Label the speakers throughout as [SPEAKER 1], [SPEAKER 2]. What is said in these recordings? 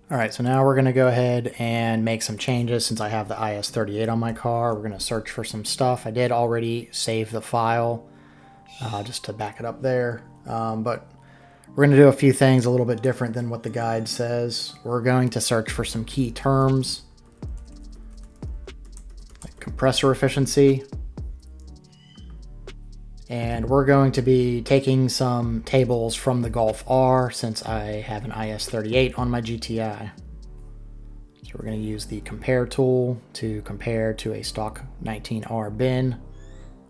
[SPEAKER 1] All right, so now we're going to go ahead and make some changes since I have the IS38 on my car. We're going to search for some stuff. I did already save the file just to back it up there, but we're going to do a few things a little bit different than what the guide says. We're going to search for some key terms like compressor efficiency. And we're going to be taking some tables from the Golf R since I have an IS38 on my GTI. So we're going to use the compare tool to compare to a stock 19R bin,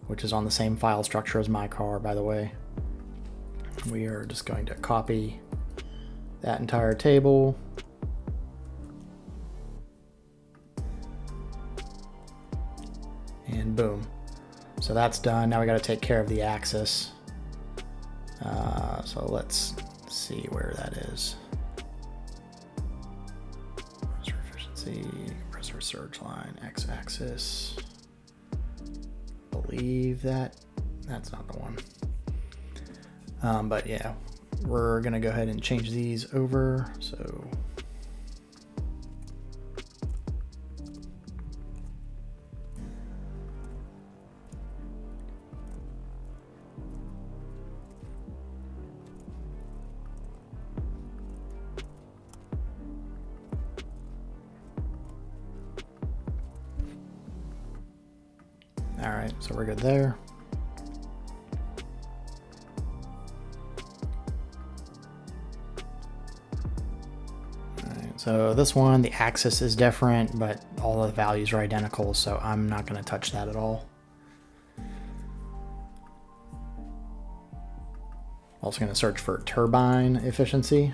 [SPEAKER 1] which is on the same file structure as my car, by the way. We are just going to copy that entire table. And boom. So that's done. Now we got to take care of the axis. So let's see where that is. Compressor efficiency, compressor surge line, x-axis. Believe that's not the one. But yeah, we're gonna go ahead and change these over. So all right, so we're good there. All right, so this one, the axis is different, but all the values are identical, so I'm not going to touch that at all. Also going to search for turbine efficiency.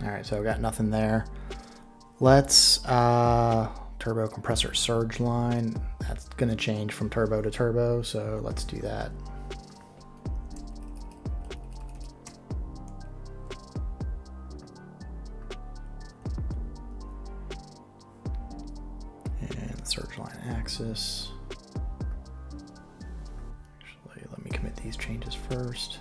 [SPEAKER 1] All right, so I've got nothing there. Let's turbo compressor surge line. That's going to change from turbo to turbo, so let's do that. And surge line axis. Actually, let me commit these changes first.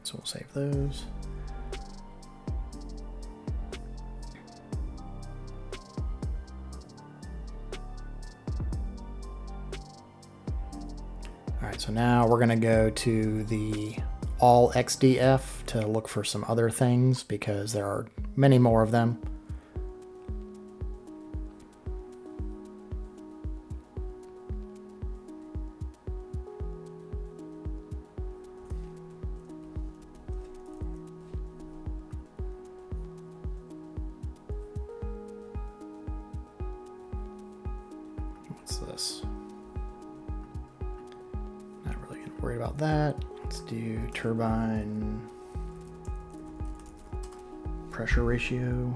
[SPEAKER 1] So we'll save those. All right, so now we're going to go to the all XDF to look for some other things because there are many more of them. What's this? Not really going to worry about that. Let's do turbine pressure ratio.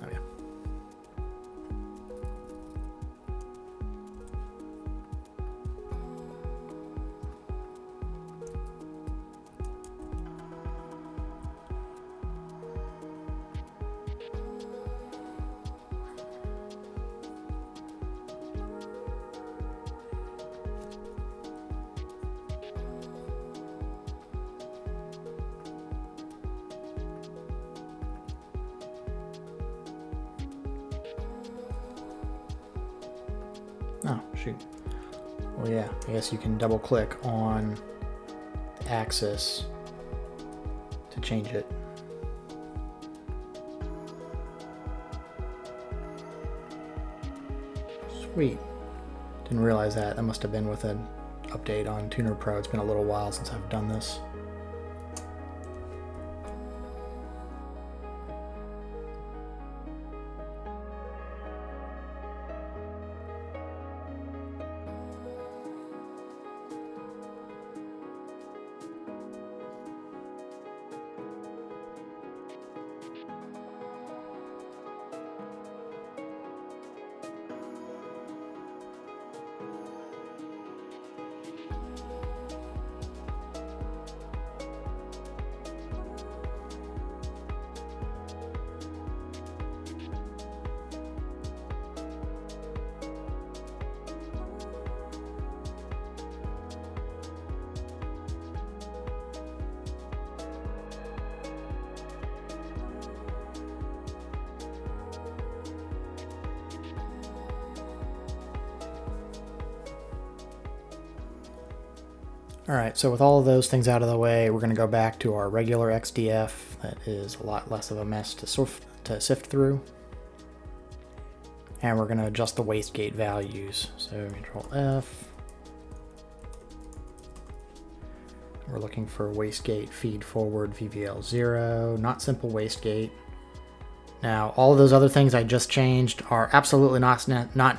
[SPEAKER 1] Oh yeah. Oh, shoot. Well, yeah, I guess you can double click on the axis to change it. Sweet. Didn't realize that. That must have been with an update on TunerPro. It's been a little while since I've done this. All right, so with all of those things out of the way, we're going to go back to our regular XDF. That is a lot less of a mess to sift through. And we're going to adjust the wastegate values. So Control F. We're looking for wastegate feed forward VVL0, not simple wastegate. Now, all of those other things I just changed are absolutely not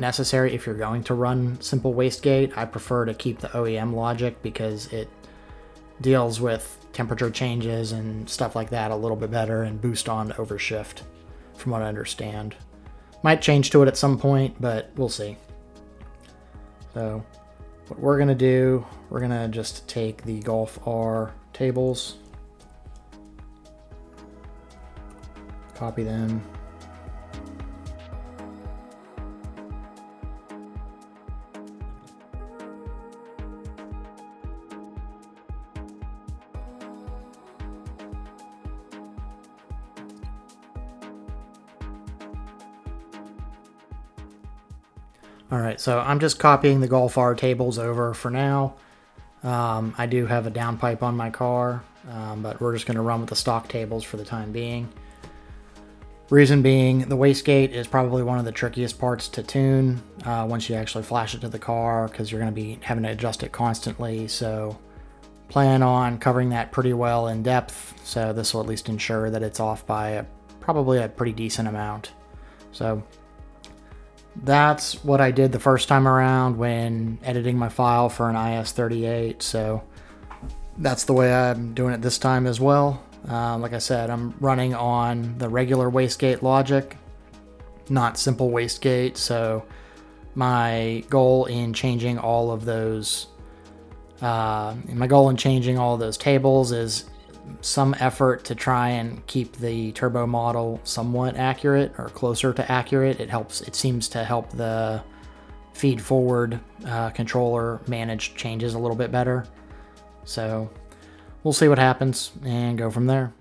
[SPEAKER 1] necessary if you're going to run simple wastegate. I prefer to keep the OEM logic because it deals with temperature changes and stuff like that a little bit better, and boost on overshift, from what I understand. Might change to it at some point, but we'll see. So what we're going to do, we're going to just take the Golf R tables, copy them, all right, so I'm just copying the Golf R tables over for now. I do have a downpipe on my car, but we're just going to run with the stock tables for the time being. Reason being, the wastegate is probably one of the trickiest parts to tune once you actually flash it to the car, because you're going to be having to adjust it constantly. So plan on covering that pretty well in depth, so this will at least ensure that it's off by probably a pretty decent amount. So that's what I did the first time around when editing my file for an IS38, so that's the way I'm doing it this time as well. Like I said, I'm running on the regular wastegate logic, not simple wastegate, so my goal in changing all of those tables is some effort to try and keep the turbo model somewhat accurate or closer to accurate. It seems to help the feed forward controller manage changes a little bit better. So we'll see what happens and go from there.